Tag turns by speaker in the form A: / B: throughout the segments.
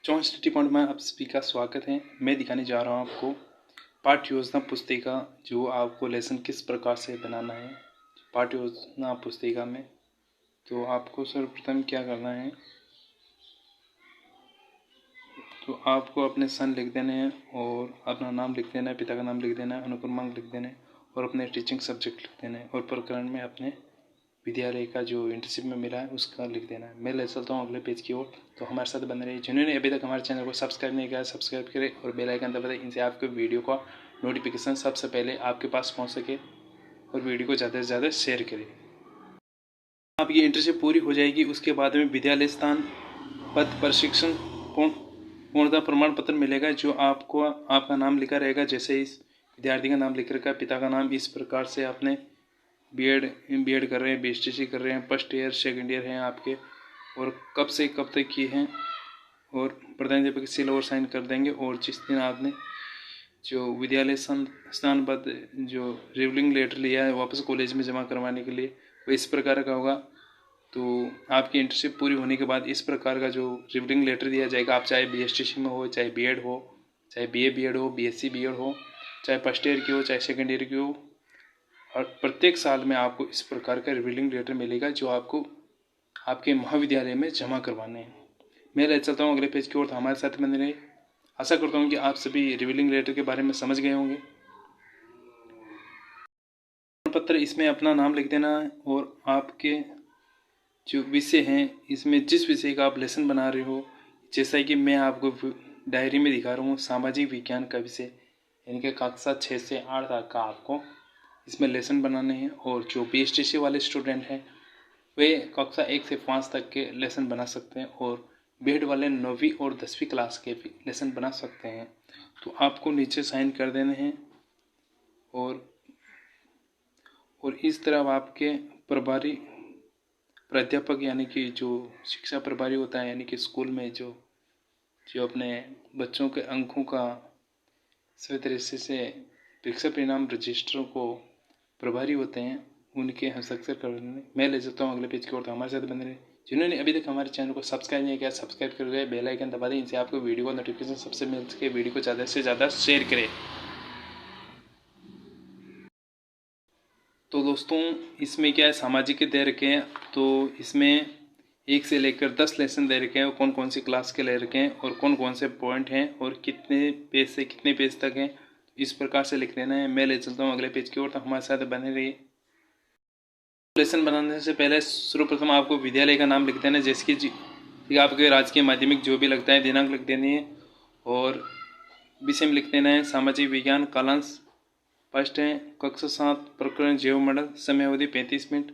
A: Chauhan study point में आप सभी का स्वागत है। मैं दिखाने जा रहा हूँ आपको पाठ्य योजना पुस्तिका, जो आपको लेसन किस प्रकार से बनाना है पाठ्य योजना पुस्तिका में। तो आपको सर्वप्रथम क्या करना है, तो आपको अपने सन लिख देने हैं और अपना नाम लिख देना है, पिता का नाम लिख देना है, अनुक्रमांक लिख देना है और अपने टीचिंग सब्जेक्ट लिख देना है और प्रकरण में अपने विद्यालय का जो इंटर्नशिप में मिला है उसका लिख देना है। मैं ले चलता हूँ अगले पेज की ओर। तो हमारे साथ बने रहिए। जिन्होंने अभी तक हमारे चैनल को सब्सक्राइब नहीं किया सब्सक्राइब करें और बेल आइकन दबा दें, इनसे आपके वीडियो का नोटिफिकेशन सबसे पहले आपके पास पहुँच सके और वीडियो को ज़्यादा से ज़्यादा शेयर करें। आपकी इंटर्नशिप पूरी हो जाएगी, उसके बाद में विद्यालय स्थान पद प्रशिक्षण पूर्णता प्रमाण पत्र मिलेगा, जो आपको आपका नाम लिखा रहेगा। जैसे इस विद्यार्थी का नाम लिख रखा है, पिता का नाम इस प्रकार से आपने बीएड कर रहे हैं, बीएसटीसी कर रहे हैं, फर्स्ट ईयर सेकंड ईयर हैं आपके, और कब से कब तक किए हैं, और प्रधानाध्यापक सील और साइन कर देंगे। और जिस दिन आपने जो विद्यालय स्थान पद जो रिवलिंग लेटर लिया है वापस कॉलेज में जमा करवाने के लिए, वो इस प्रकार का होगा। तो आपकी इंटर्नशिप पूरी होने के बाद इस प्रकार का जो रिवलिंग लेटर दिया जाएगा, आप चाहे बीएसटीसी में हो, चाहे बीएड हो, चाहे बीएड हो, बीएससी बीएड हो, चाहे फर्स्ट ईयर की हो, चाहे सेकेंड ईयर की हो, और प्रत्येक साल में आपको इस प्रकार का रिवीलिंग लेटर मिलेगा, जो आपको आपके महाविद्यालय में जमा करवाने हैं। मैं ले चलता हूँ अगले पेज की ओर। तो हमारे साथ बने रहे। आशा करता हूँ कि आप सभी रिवीलिंग लेटर के बारे में समझ गए होंगे। पत्र इसमें अपना नाम लिख देना है और आपके जो विषय हैं, इसमें जिस विषय का आप लेसन बना रहे हो, जैसा कि मैं आपको डायरी में दिखा रहा हूँ, सामाजिक विज्ञान का विषय, यानी कि कक्षा 6 से 8 तक का आपको इसमें लेसन बनाने हैं। और जो बीएसटीसी वाले स्टूडेंट हैं वे कक्षा 1 से 5 तक के लेसन बना सकते हैं, और बीएड वाले 9वीं और 10वीं क्लास के भी लेसन बना सकते हैं। तो आपको नीचे साइन कर देने हैं, और इस तरह आपके प्रभारी प्राध्यापक, यानी कि जो शिक्षा प्रभारी होता है, यानी कि स्कूल में जो अपने बच्चों के अंकों का सही तरीके से परीक्षा परिणाम रजिस्टरों को प्रभारी होते हैं, उनके हस्ताक्षर करने। मैं ले जाता हूँ अगले पेज की ओर। तो हमारे साथ बने रहे। जिन्होंने अभी तक हमारे चैनल को सब्सक्राइब नहीं किया सब्सक्राइब कर गए, बेल आइकन दबा दें, इनसे आपको वीडियो का नोटिफिकेशन सबसे मिल सके। वीडियो को ज़्यादा से ज़्यादा शेयर करें। तो दोस्तों, इसमें क्या है, सामाजिक के दे रखे हैं। तो इसमें 1 से लेकर 10 लेसन दे रखे हैं, और कौन कौन सी क्लास के ले रखे हैं, और कौन कौन से पॉइंट हैं, और कितने पेज से कितने पेज तक हैं, इस प्रकार से लिख लेना है। मैं ले चलता हूँ अगले पेज की ओर। तो हमारे साथ बने रहिए। लेसन बनाने से पहले सर्वप्रथम आपको विद्यालय का नाम लिख देना है, जैसे कि आपके राजकीय माध्यमिक जो भी लगता है, दिनांक लिख देनी है, और विषय में लिख देना है सामाजिक विज्ञान, कालांश फर्स्ट है, कक्षा 7, प्रकरण जैव मॉडल, समय अवधि 35 मिनट,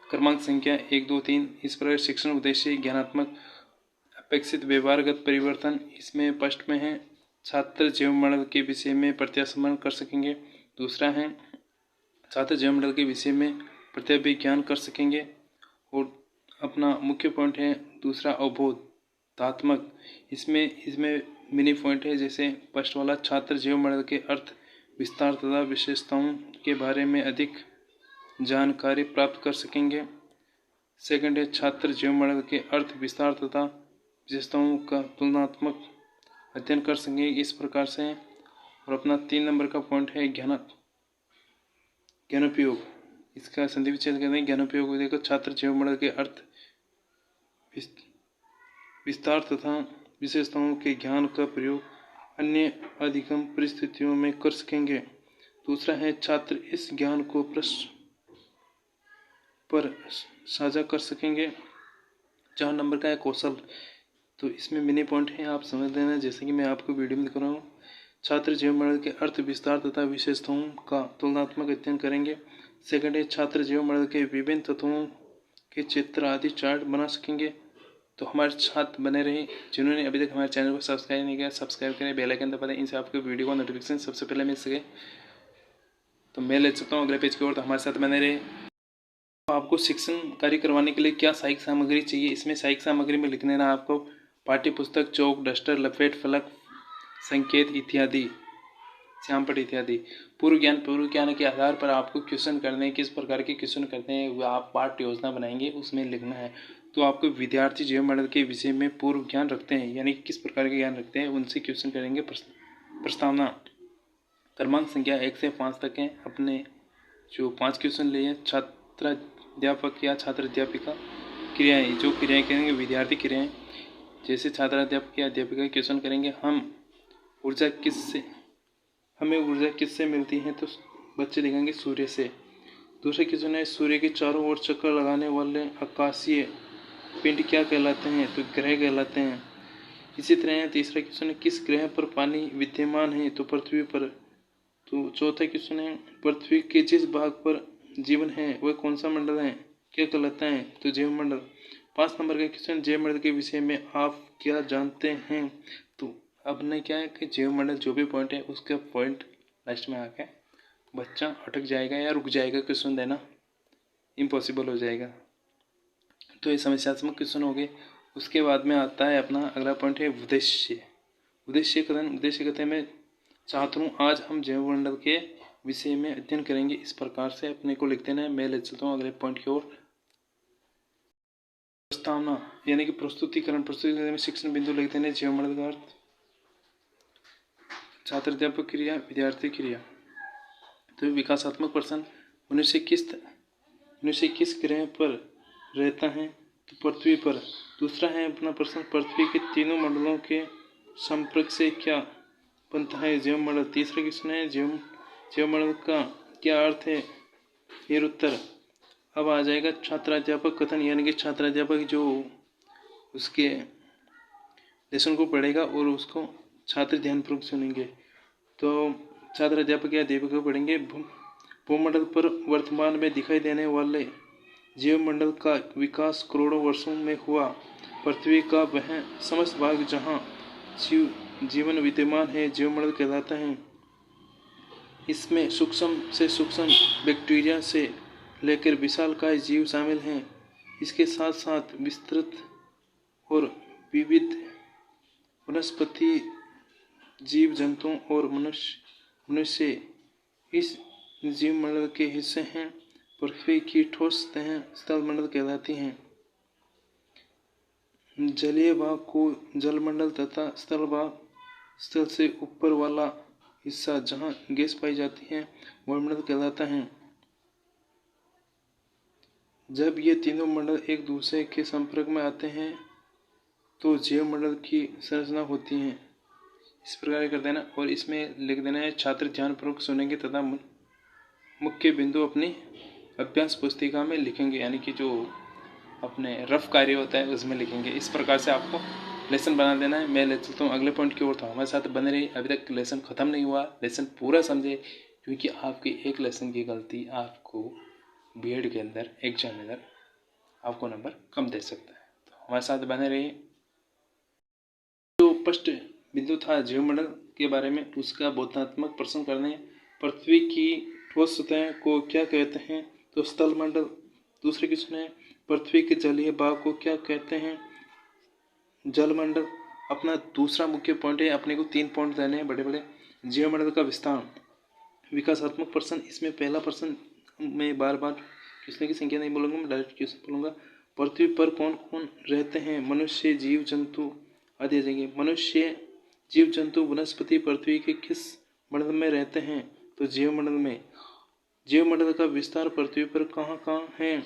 A: क्रमांक संख्या 1 2 3। इस प्रकार शिक्षण उद्देश्य ज्ञानात्मक अपेक्षित व्यवहारगत परिवर्तन, इसमें फर्स्ट में है छात्र जैव मॉडल के विषय में प्रत्याशमन कर सकेंगे। दूसरा है छात्र जैव मॉडल के विषय में प्रत्याभिज्ञान कर सकेंगे। और अपना मुख्य पॉइंट है दूसरा अवबोधात्मक, इसमें मिनी पॉइंट है, जैसे फर्स्ट वाला छात्र जैव मॉडल के अर्थ विस्तार तथा विशेषताओं के बारे में अधिक जानकारी प्राप्त कर सकेंगे। सेकंड है छात्र जैव मॉडल के अर्थ विस्तार तथा विशेषताओं का तुलनात्मक अध्ययन कर सकेंगे, इस प्रकार से। और अपना 3 नंबर का पॉइंट है ज्ञानोपयोग, इसका संधि विच्छेद करते हैं। ज्ञानोपयोग देखो छात्र जैव मॉडल के अर्थ विस्तार तथा विशेषताओं के ज्ञान का प्रयोग अन्य अधिगम परिस्थितियों में कर सकेंगे। दूसरा है छात्र इस ज्ञान को प्रश्न पर साझा कर सकेंगे। 4 नंबर का है कौशल, तो इसमें मिनी पॉइंट है, आप समझ लेना, जैसे कि मैं आपको वीडियो में दिखा रहा हूँ। छात्र जैव मॉडल के अर्थ विस्तार तथा विशेषताओं का तुलनात्मक अध्ययन करेंगे। सेकंड है छात्र जैव मॉडल के विभिन्न तत्वों के चित्र आदि चार्ट बना सकेंगे। तो हमारे साथ बने रहे। जिन्होंने अभी तक हमारे चैनल को सब्सक्राइब नहीं किया सब्सक्राइब करें, बेल आइकन दबा दें, इनसे आपको वीडियो का नोटिफिकेशन सबसे पहले मिल सके। तो मैं ले सकता हूँ अगले पेज की ओर। तो हमारे साथ बने रहे। तो आपको शिक्षण कार्य करवाने के लिए क्या सहायक सामग्री चाहिए, इसमें सहायक सामग्री में लिख देना आपको पाठ्य पुस्तक, चौक, डस्टर, लपेट, फलक, संकेत इत्यादि, श्यामपट्ट इत्यादि। पूर्व ज्ञान के आधार पर आपको क्वेश्चन करने, किस प्रकार के क्वेश्चन करते हैं वह आप पाठ्य योजना बनाएंगे, उसमें लिखना है। तो आपको विद्यार्थी जीव मॉडल के विषय में पूर्व ज्ञान रखते हैं, यानी किस प्रकार के ज्ञान रखते हैं, उनसे क्वेश्चन करेंगे। प्रस्तावना क्रमांक संख्या 1 से 5 तक है। अपने जो 5 क्वेश्चन लिए छात्राध्यापक या छात्र अध्यापिका क्रियाएं, जो क्रियाएं करेंगे विद्यार्थी क्रियाएं, जैसे छात्राध्यापक या अध्यापिका क्वेश्चन करेंगे हमें ऊर्जा किससे मिलती है, तो बच्चे लिखेंगे सूर्य से। दूसरा क्वेश्चन है सूर्य के चारों ओर चक्कर लगाने वाले आकाशीय पिंड क्या कहलाते हैं, तो ग्रह कहलाते हैं। इसी तरह तीसरा क्वेश्चन है किस ग्रह पर पानी विद्यमान है, तो पृथ्वी पर। तो चौथा क्वेश्चन है पृथ्वी के जिस भाग पर जीवन है वह कौन सा मंडल है, क्या कहलाता है, तो जैव मंडल। 5 नंबर का क्वेश्चन जैव मंडल के विषय में आप क्या जानते हैं। तो अब ने क्या है कि जैव मंडल जो भी पॉइंट है उसका पॉइंट लास्ट में आके बच्चा अटक जाएगा या रुक जाएगा, क्वेश्चन देना इम्पॉसिबल हो जाएगा। तो ये समस्यात्मक क्वेश्चन हो गए। उसके बाद में आता है अपना अगला पॉइंट है उद्देश्य कथन में छात्रों आज हम जैव मंडल के विषय में अध्ययन करेंगे। इस प्रकार से अपने को लिख देना है। मैं ले चलता हूँ अगले पॉइंट की ओर। प्रस्तावना यानी कि प्रस्तुतिकरण में शिक्षण बिंदु लिख देने। जैव मंडल का अर्थ छात्र अध्यापक क्रिया विद्यार्थी क्रिया। तो विकासात्मक प्रश्न मनुष्य किस ग्रह पर रहता है, तो पृथ्वी पर। दूसरा है अपना प्रश्न पृथ्वी के तीनों मंडलों के संपर्क से क्या बनता है, जैव मंडल। तीसरा क्वेश्चन है जैव मंडल का क्या अर्थ है, फिर उत्तर। अब आ जाएगा छात्राध्यापक कथन, यानी कि छात्राध्यापक जो उसके लेसन को पढ़ेगा और उसको छात्र ध्यानपूर्वक सुनेंगे। तो छात्र अध्यापक या अध्यापिका पढ़ेंगे भूमंडल पर वर्तमान में दिखाई देने वाले जीव मंडल का विकास करोड़ों वर्षों में हुआ। पृथ्वी का वह समस्त भाग जहाँ जीवन विद्यमान है जीव मंडल कहलाता है। इसमें सूक्ष्म से सूक्ष्म बैक्टीरिया से लेकर विशालकाय जीव शामिल हैं। इसके साथ साथ विस्तृत और विविध वनस्पति जीव जंतुओं और मनुष्य इस जीव मंडल के हिस्से हैं। पृथ्वी की ठोस सतह स्थल मंडल कहलाती हैं। जलीय भाग को जल मंडल तथा स्थल भाग स्थल से ऊपर वाला हिस्सा जहाँ गैस पाई जाती है वायुमंडल कहलाता है। जब ये तीनों मंडल एक दूसरे के संपर्क में आते हैं तो जैव मंडल की संरचना होती है। इस प्रकार कर देना और इसमें लिख देना है छात्र ध्यानपूर्वक सुनेंगे तथा मुख्य बिंदु अपनी अभ्यास पुस्तिका में लिखेंगे, यानी कि जो अपने रफ कार्य होता है उसमें लिखेंगे। इस प्रकार से आपको लेसन बना देना है। मैं ले चलता हूँ अगले पॉइंट की ओर। था हमारे साथ बने रही। अभी तक लेसन खत्म नहीं हुआ, लेसन पूरा समझे, क्योंकि आपकी एक लेसन की गलती आपको बीएड के अंदर एग्जामिनर आपको नंबर कम दे सकता है। तो हमारे साथ बने रहिए। जो फर्स्ट बिंदु था जीव मंडल के बारे में, उसका बोधात्मक प्रश्न करने। पृथ्वी की ठोस सतह को क्या कहते हैं, तो स्थल मंडल। दूसरे क्वेश्चन है पृथ्वी के जलीय भाग को क्या कहते हैं, जल मंडल। अपना दूसरा मुख्य पॉइंट है, अपने को 3 पॉइंट देने हैं बड़े बड़े। जीव मंडल का विस्तार, विकासात्मक प्रश्न। इसमें पहला प्रश्न मैं बार बार क्वेश्चन की संख्या नहीं बोलूंगा, मैं डायरेक्ट क्वेश्चन बोलूंगा। पृथ्वी पर कौन कौन रहते हैं, मनुष्य जीव जंतु आदि आ जाएंगे। मनुष्य जीव जंतु वनस्पति पृथ्वी के किस मंडल में रहते हैं, तो जीव मंडल में। जीव मंडल का विस्तार पृथ्वी पर कहाँ कहाँ है,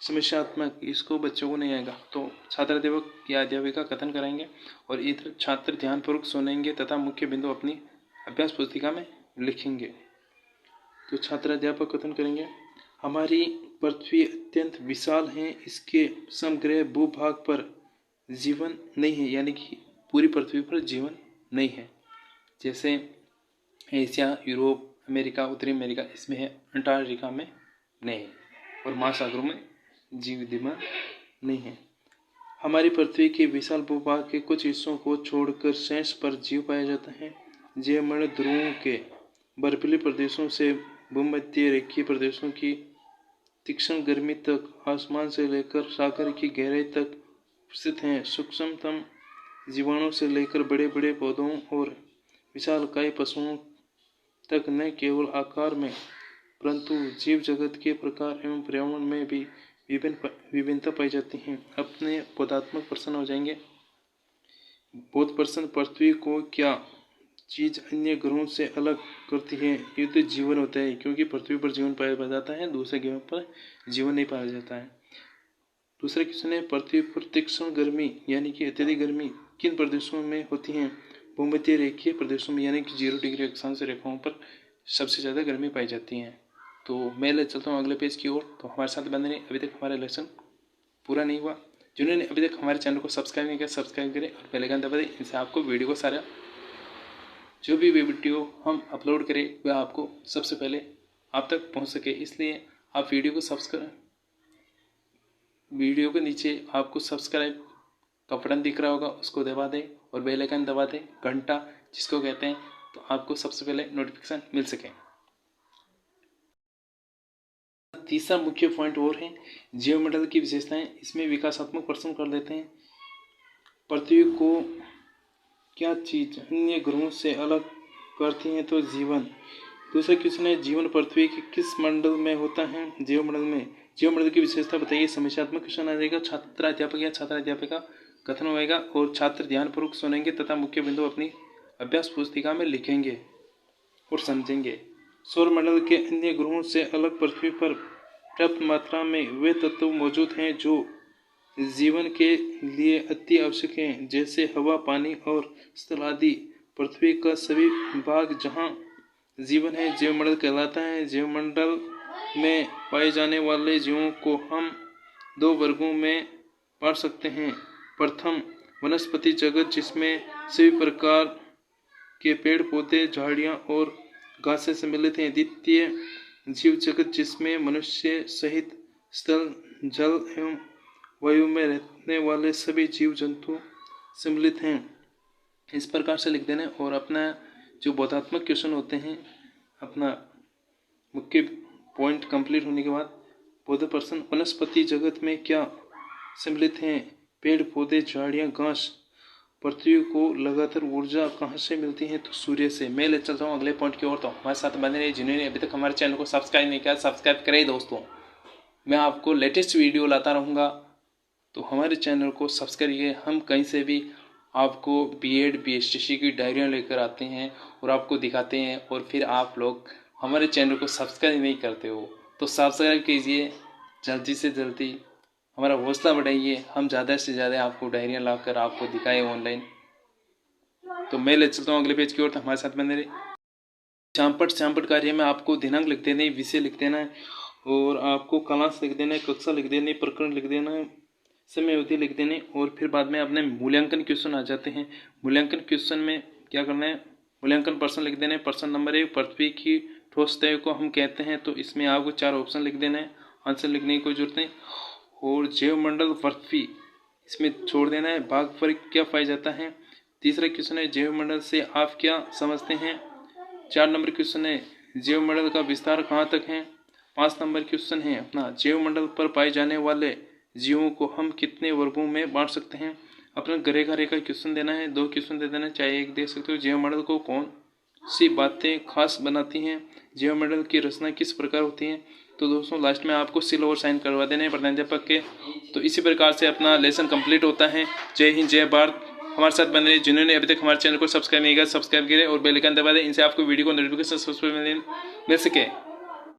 A: समस्यात्मक, इसको बच्चों को नहीं आएगा। तो छात्र अध्यापक या अध्यापिका कथन कराएंगे और इधर छात्र ध्यानपूर्वक सुनेंगे तथा मुख्य बिंदु अपनी अभ्यास पुस्तिका में लिखेंगे। तो छात्र अध्यापक कथन करेंगे हमारी पृथ्वी अत्यंत विशाल है, इसके समग्र भूभाग पर जीवन नहीं है, यानी कि पूरी पृथ्वी पर जीवन नहीं है। जैसे एशिया, यूरोप, अमेरिका, उत्तरी अमेरिका इसमें है, अंटार्कटिका में नहीं है, और महासागरों में जीव विद्यमान नहीं है। हमारी पृथ्वी के विशाल भूभाग के कुछ हिस्सों को छोड़कर शेष पर जीव पाया जाता है। जीव मंडल ध्रुवों के बर्फीले प्रदेशों से भूमध्य रेखीय प्रदेशों की तीक्ष्ण गर्मी तक, आसमान से लेकर सागर की गहराई तक स्थित हैं। सूक्ष्मतम जीवाणु से लेकर बड़े बड़े पौधों और विशालकाय पशुओं तक न केवल आकार में परंतु जीव जगत के प्रकार एवं पर्यावरण में भी विभिन्नता पाई जाती है। अपने बोधात्मक प्रश्न हो जाएंगे। बोध प्रश्न, पृथ्वी को क्या चीज अन्य ग्रहों से अलग करती है? ये तो जीवन होता है, क्योंकि पृथ्वी पर जीवन पाया जाता है, दूसरे ग्रहों पर जीवन नहीं पाया जाता है। दूसरा क्वेश्चन है, पृथ्वी पर तीक्ष्ण गर्मी यानी कि अत्यधिक गर्मी किन प्रदेशों में होती है? भूमध्य रेखीय प्रदेशों में यानी कि 0 डिग्री अक्षांश रेखाओं पर सबसे ज़्यादा गर्मी पाई जाती है। तो मैं ले चलता हूँ अगले पेज की ओर। तो हमारे साथ बने रहिए, अभी तक हमारा लेसन पूरा नहीं हुआ। जिन्होंने अभी तक हमारे चैनल को सब्सक्राइब नहीं किया, सब्सक्राइब करें और बेल आइकन दबा दें। इससे आपको वीडियो को सारा जो भी वीडियो हम अपलोड करें वह आपको सबसे पहले आप तक पहुंच सके। इसलिए आप वीडियो के नीचे आपको सब्सक्राइब का बटन दिख रहा होगा, उसको दबा दें और बेल आइकन दबा दें, घंटा जिसको कहते हैं, तो आपको सबसे पहले नोटिफिकेशन मिल सके। तीसरा मुख्य पॉइंट और है जीवमंडल की विशेषताएं। इसमें विकासात्मक प्रश्न कर लेते हैं। पृथ्वी को क्या चीज अन्य ग्रहों से अलग करती है? तो जीवन। दूसरा क्वेश्चन है, जीवन पृथ्वी के किस मंडल में होता है? जीवमंडल में। जीवमंडल की विशेषता बताइए। समस्यात्मक क्वेश्चन आ जाएगा। छात्राध्यापक या छात्राध्यापिका कथन होगा और छात्र ध्यानपूर्वक सुनेंगे तथा मुख्य बिंदु अपनी अभ्यास पुस्तिका में लिखेंगे और समझेंगे। सौरमंडल के अन्य ग्रहों से अलग पृथ्वी पर पर्याप्त मात्रा में वे तत्व मौजूद हैं जो जीवन के लिए अति आवश्यक हैं, जैसे हवा, पानी और स्थल आदि। पृथ्वी का सभी भाग जहाँ जीवन है जीवमंडल कहलाता है। जीवमंडल में पाए जाने वाले जीवों को हम 2 वर्गों में बांट सकते हैं। प्रथम, वनस्पति जगत, जिसमें सभी प्रकार के पेड़ पौधे, झाड़ियाँ और घासें सम्मिलित हैं। द्वितीय, जीव जगत, जिसमें मनुष्य सहित स्थल, जल एवं वायु में रहने वाले सभी जीव जंतु सम्मिलित हैं। इस प्रकार से लिख देना। और अपना जो बोधात्मक क्वेश्चन होते हैं, अपना मुख्य पॉइंट कंप्लीट होने के बाद बोध प्रश्न, वनस्पति जगत में क्या सम्मिलित हैं? पेड़ पौधे, झाड़ियाँ, घास। पृथ्वी को लगातार ऊर्जा कहाँ से मिलती है? तो सूर्य से। मैं ले चलता हूँ अगले पॉइंट की ओर। तो हमारे साथ बने रहिए। जिन्होंने अभी तक हमारे चैनल को सब्सक्राइब नहीं किया, सब्सक्राइब करें दोस्तों। मैं आपको लेटेस्ट वीडियो लाता रहूँगा, तो हमारे चैनल को सब्सक्राइब करिए। हम कहीं से भी आपको BEd BSTC की डायरियाँ लेकर आते हैं और आपको दिखाते हैं, और फिर आप लोग हमारे चैनल को सब्सक्राइब नहीं करते हो, तो सब्सक्राइब कीजिए जल्दी से जल्दी, हमारा हौसला बढ़ाइए। हम ज़्यादा से ज़्यादा आपको डायरियाँ लाकर आपको दिखाएं ऑनलाइन। तो मैं ले चलता हूँ अगले पेज की ओर। तो हमारे साथ बने रहिए। श्यामपट्ट कार्य में आपको दिनांक लिख देना है, विषय लिख देना है, और आपको क्लास लिख देना है, कक्षा लिख देनी है, प्रकरण लिख देना है, समय अवधि लिख देनी। और फिर बाद में अपने मूल्यांकन क्वेश्चन आ जाते हैं। मूल्यांकन क्वेश्चन में क्या करना है? मूल्यांकन प्रश्न लिख देने। प्रश्न नंबर 1, पृथ्वी की ठोस तय को हम कहते हैं, तो इसमें आपको 4 ऑप्शन लिख देना है, आंसर लिखने की कोई जरूरत नहीं। और जैवमंडल पृथ्वी, इसमें छोड़ देना है। भागफल क्या पाया जाता है? तीसरा क्वेश्चन है, जैवमंडल से आप क्या समझते हैं? 4 नंबर क्वेश्चन है, जैवमंडल का विस्तार कहाँ तक है? 5 नंबर क्वेश्चन है अपना, जैवमंडल पर पाए जाने वाले जीवों को हम कितने वर्गों में बांट सकते हैं? अपना रेखा क्वेश्चन देना है। 2 क्वेश्चन दे देना, चाहे एक दे सकते हो। जैवमंडल को कौन सी बातें खास बनाती हैं? जैवमंडल की रचना किस प्रकार होती है? तो दोस्तों लास्ट में आपको सील और साइन करवा देने प्रधानाध्यापक के। तो इसी प्रकार से अपना लेसन कंप्लीट होता है। जय हिंद, जय भारत। हमारे साथ बने रहिए। जिन्होंने अभी तक हमारे चैनल को सब्सक्राइब नहीं किया, सब्सक्राइब करें और बेल आइकन दबा दें। इनसे आपको वीडियो को नोटिफिकेशन सबसे पहले मिल सके।